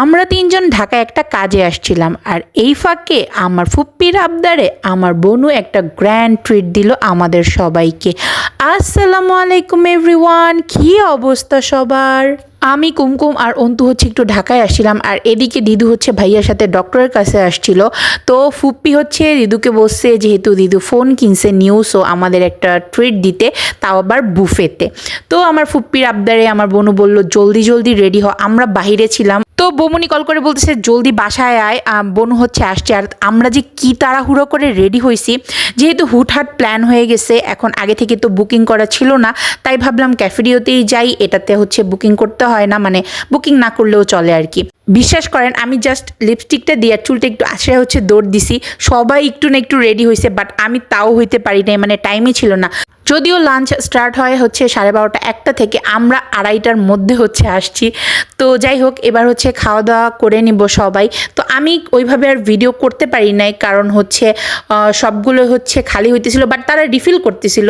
আমরা তিনজন ঢাকায় একটা কাজে আসছিলাম, আর এই ফাঁকে আমার ফুপ্পির আবদারে আমার বোনু একটা গ্র্যান্ড ট্রিট দিল আমাদের সবাইকে। আসসালামু আলাইকুম এভরিওয়ান, কী অবস্থা সবার? আমি কুমকুম আর অন্তু হচ্ছে একটু ঢাকায় আসছিলাম, আর এদিকে দিদু হচ্ছে ভাইয়ার সাথে ডক্টরের কাছে আসছিল। তো ফুপ্পি হচ্ছে দিদুকে বলছে যেহেতু দিদু ফোন কিনছে নিউ, সো আমাদের একটা ট্রিট দিতে, তাও আবার বুফেতে। তো আমার ফুপ্পির আবদারে আমার বোনু বলল জলদি জলদি রেডি হ, আমরা বাইরে ছিলাম। তো বৌমনি কল করে বলতেছে জলদি বাসায় আয়, বোনু হচ্ছে আসছে। আর আমরা যে কি তাড়াহুড়ো করে রেডি হয়েছি, যেহেতু হুটহাট প্ল্যান হয়ে গেছে, এখন আগে থেকে তো বুকিং করা ছিল না, তাই ভাবলাম ক্যাফেরিওতেই যাই, এটাতে হচ্ছে বুকিং করতে হয় না, মানে বুকিং না করলেও চলে আর কি। বিশ্বাস করেন আমি জাস্ট লিপস্টিকটা দিয়ে চুলটা একটু আশায় হচ্ছে দৌড় দিছি, সবাই একটু না একটু রেডি হয়েছে, বাট আমি তাও হইতে পারি নাই, মানে টাইমই ছিল না। যদিও লাঞ্চ স্টার্ট হয় হচ্ছে 12:30 1টা থেকে, আমরা 2:30টার মধ্যে হচ্ছে আসছি। তো যাই হোক, এবার হচ্ছে খাওয়া দাওয়া করে নিব সবাই। তো আমি ওইভাবে আর ভিডিও করতে পারি নাই, কারণ হচ্ছে সবগুলো হচ্ছে খালি হইতেছিল, বাট তারা রিফিল করতেছিল।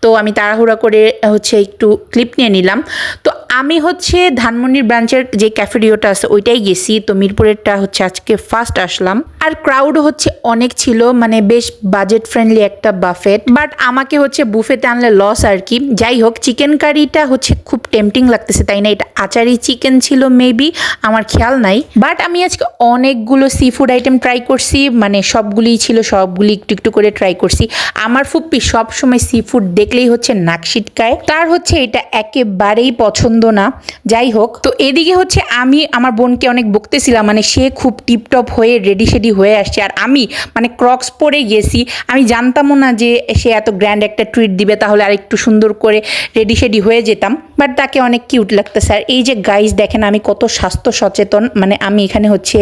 তো আমি তাড়াহুড়া করে হচ্ছে একটু ক্লিপ নিয়ে নিলাম। তো আমি হচ্ছে ধানমন্ডির ব্রাঞ্চের যে ক্যাফেরিওটা আছে ওইটাই গেছি, তো মিরপুরেরটা হচ্ছে আজকে ফার্স্ট আসলাম। আর ক্রাউডও হচ্ছে অনেক ছিল, মানে বেশ বাজেট ফ্রেন্ডলি একটা বাফেট, বাট আমাকে হচ্ছে বুফেতে আনলে লস আর কি। যাই হোক, চিকেন কারিটা হচ্ছে খুব টেম্পটিং লাগতেছে, তাই না? এটা আচারি চিকেন ছিল মেবি, আমার খেয়াল নাই। বাট আমি আজকে অনেকগুলো সি ফুড আইটেম ট্রাই করছি, মানে সবগুলিই ছিল, সবগুলি একটু একটু করে ট্রাই করছি। আমার ফুপ্পি সবসময় সি ফুড দেখলেই হচ্ছে নাক সিটকায়, তার হচ্ছে এটা একেবারেই পছন্দ না। যাই হোক, তো এদিকে হচ্ছে আমি আমার বোনকে অনেক বকতেছিলাম, মানে সে খুব টিপটপ হয়ে রেডি শেডি হয়ে আসছে, আর আমি মানে ক্রক্স পরে গেছি। আমি জানতামও না যে সে এত গ্র্যান্ড একটা ট্রিট দিবে, তাহলে আর একটু সুন্দর করে রেডি শেডি হয়ে যেতাম, বাট তাকে অনেক কিউট লাগতেছে। আর এই যে গাইস দেখেন আমি কত স্বাস্থ্য সচেতন, মানে আমি এখানে হচ্ছে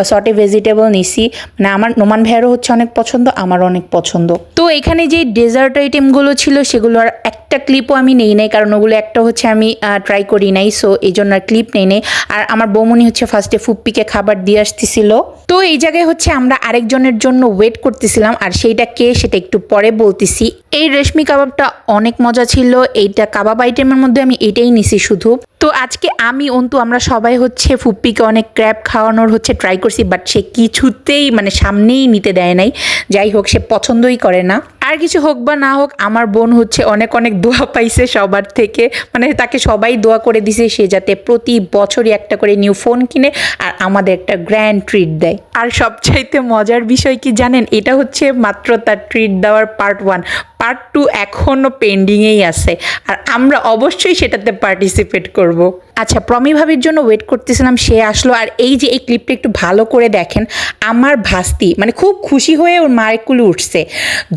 সটে ভেজিটেবল নিছি, মানে আমার নোমান ভাইয়েরও হচ্ছে অনেক পছন্দ, আমারও অনেক পছন্দ। তো এখানে যে ডেজার্ট আইটেমগুলো ছিল সেগুলো আর একটা ক্লিপও আমি নেই নাই, কারণ ওগুলো একটা হচ্ছে আমি ট্রাই করি নাই, সো এই জন্য আর ক্লিপ নেই নেই। আর আমার বৌমনি হচ্ছে ফার্স্টে ফুপ্পিকে খাবার দিয়ে আসতেছিল। তো এই জায়গায় হচ্ছে আমরা আরেকজনের জন্য ওয়েট করতেছিলাম, আর সেইটা কে সেটা একটু পরে বলতেছি। এই রেশমি কাবাবটা অনেক মজা ছিল, এইটা কাবাব আইটেমের মধ্যে আমি এটাই নিছি শুধু। তো আজকে আমি অন্তু আমরা সবাই হচ্ছে ফুপ্পিকে অনেক ক্র্যাব খাওয়ানোর হচ্ছে ট্রাই করছি, বাট সে কিছুতেই মানে সামনেই নিতে দেয় নাই। যাই হোক, সে পছন্দই করে না। আর কিছু হোক বা না হোক, আমার বোন হচ্ছে অনেক অনেক দোয়া পাইছে সবার থেকে, মানে তাকে সবাই দোয়া করে দিছে সে যাতে প্রতি বছরই একটা করে নিউ ফোন কিনে আর আমাদের একটা গ্র্যান্ড ট্রিট দেয়। আর সবচাইতে মজার বিষয় কি জানেন, এটা হচ্ছে মাত্র তার ট্রিট দেওয়ার পার্ট 1, পার্ট 2 এখনও পেন্ডিংয়েই আছে, আর আমরা অবশ্যই সেটাতে পার্টিসিপেট করব। আচ্ছা, প্রমি ভাবির জন্য ওয়েট করতেছিলাম, সে আসলো। আর এই যে এই ক্লিপটা একটু ভালো করে দেখেন, আমার ভাস্তি মানে খুব খুশি হয়ে ওর মায়ের কুলে উঠছে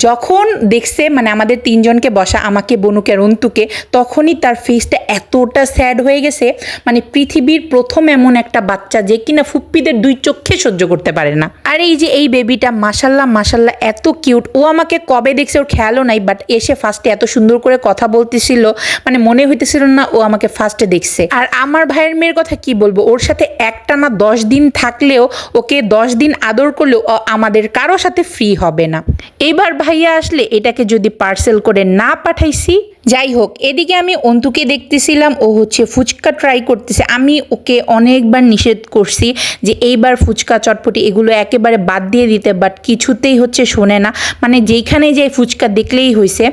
যখন দেখছে মানে আমাদের তিনজনকে বসা, আমাকে, বনুকে আর অন্তুকে, তখনই তার ফেসটা এতটা স্যাড হয়ে গেছে, মানে পৃথিবীর প্রথম এমন একটা বাচ্চা যে কিনা ফুপ্পিদের 2 চোখে সহ্য করতে পারে না। আর এই যে এই বেবিটা মাশাল্লাহ মাশাল্লাহ এত কিউট, ও আমাকে কবে দেখছে ওর খেয়ালও নাই, বাট এসে ফার্স্টে এত সুন্দর করে কথা বলতেছিল, মানে মনে হইতেছিল না ও আমাকে ফার্স্টে দেখছে। আর আমার ভাইয়ের মেয়ের কথা কি বলবো, ওর সাথে একটানা 10 দিন থাকলেও, ওকে 10 দিন আদর করলেও আমাদের কারো সাথে ফ্রি হবে না। এবার ভাইয়া আসলে এটাকে যদি পার্সেল করে না পাঠাইছি। যাই হোক, এদিকে আমি অন্তুকে দেখতেছিলাম, ও হচ্ছে ফুচকা ট্রাই করতেছে। আমি ওকে অনেকবার নিষেধ করছি যে এইবার ফুচকা চটপটি এগুলো একেবারে বাদ দিয়ে দিতে, বাট কিছুতেই হচ্ছে শোনে না, মানে যেইখানে যে ফুচকা দেখলেই হয়েছে।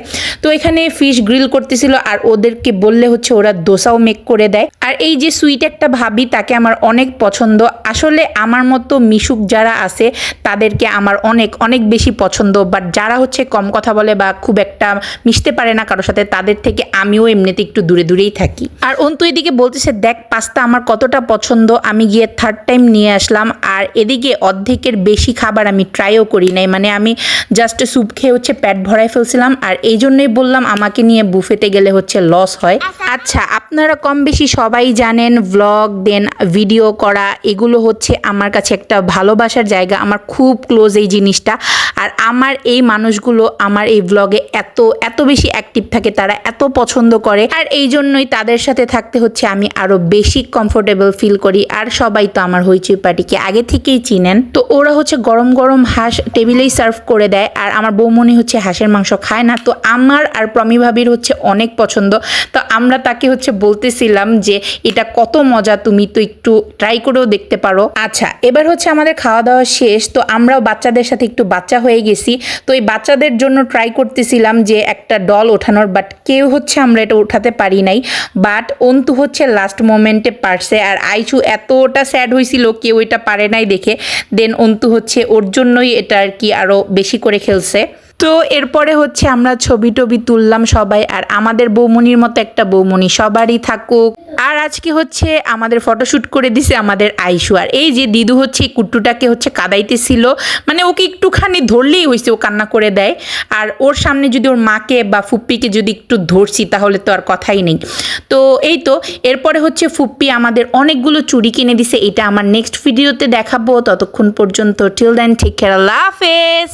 তো এখানে ফিশ গ্রিল করতেছিল, আর ওদেরকে বললে হচ্ছে ওরা দোসাও মেক করে দেয়। আর এই যে সুইট একটা ভাবি, তাকে আমার অনেক পছন্দ। আসলে আমার মতো মিশুক যারা আছে তাদেরকে আমার অনেক অনেক বেশি পছন্দ, বাট যারা হচ্ছে কম কথা বলে বা খুব একটা মিশতে পারে না কারোর সাথে, তাদের থেকে আমিও এমনিতে একটু দূরে দূরেই থাকি। আর অন্তু এদিকে বলতেছে দেখ পাস্তা আমার কতটা পছন্দ, আমি গিয়ে 3rd টাইম নিয়ে আসলাম। আর এদিকে অর্ধেকের বেশি খাবার আমি ট্রাইও করি নাই, মানে আমি জাস্ট স্যুপ খেয়ে হচ্ছে পেট ভরাই ফেলছিলাম। আর এই জন্যই বললাম আমাকে নিয়ে বুফেতে গেলে হচ্ছে লস হয়। আচ্ছা, আপনারা কম বেশি সবাই জানেন ব্লগ দেন ভিডিও করা এগুলো হচ্ছে আমার কাছে একটা ভালোবাসার জায়গা, আমার খুব ক্লোজ এই জিনিসটা। আর আমার এই মানুষগুলো আমার এই ব্লগে এত এত বেশি অ্যাক্টিভ থাকে, তারা তারা এত পছন্দ করে, আর এই জন্যই তাদের সাথে থাকতে হচ্ছে আমি আরো বেশি কমফোর্টেবল ফিল করি। আর সবাই তো আমার হইচই পার্টিকে আগে থেকেই চিনেন, তো ওরা হচ্ছে গরম গরম হাঁস টেবিলেই সার্ভ করে দেয়। আর আমার বৌমনি হচ্ছে হাঁসের মাংস খায় না, তো আমার আর প্রমি ভাবির হচ্ছে অনেক পছন্দ। তো আমরা তাকে হচ্ছে বলতেছিলাম যে এটা কত মজা, তুমি তো একটু ট্রাই করেও দেখতে পারো। আচ্ছা, এবার হচ্ছে আমাদের খাওয়া দাওয়া শেষ, তো আমরাও বাচ্চাদের সাথে একটু বাচ্চা হয়ে গেছি। তো এই বাচ্চাদের জন্য ট্রাই করতেছিলাম যে একটা ডল ওঠানোর, বাট কেউ হচ্ছে আমরা এটা উঠাতে পারি নাই। বাট অন্তু হচ্ছে লাস্ট মোমেন্টে পারছে, আর আইচু এতটা স্যাড হয়েছিল কেউ এটা পারে নাই দেখে। দেন অন্তু হচ্ছে ওর জন্যই এটা আর কি আরও বেশি করে খেলছে। তো এরপরে হচ্ছে আমরা ছবি টবি তুললাম সবাই, আর আমাদের বৌমনির মতো একটা বৌমনি সবারই থাকুক। আর আজকে হচ্ছে আমাদের ফটোশ্যুট করে দিছে আমাদের আইশু। আর এই যে দিদু হচ্ছে এই কুট্টুটাকে হচ্ছে কাদাইতেছিল, মানে ওকে একটুখানি ধরলেই হয়েছে ও কান্না করে দেয়। আর ওর সামনে যদি ওর মাকে বা ফুপ্পিকে যদি একটু ধরছি তাহলে তো আর কথাই নেই। তো এই তো এরপরে হচ্ছে ফুপ্পি আমাদের অনেকগুলো চুড়ি কিনে দিছে, এটা আমার নেক্সট ভিডিওতে দেখাবো। ততক্ষণ পর্যন্ত টিল দেন টেক কেয়ার, আল্লাহ হাফেজ।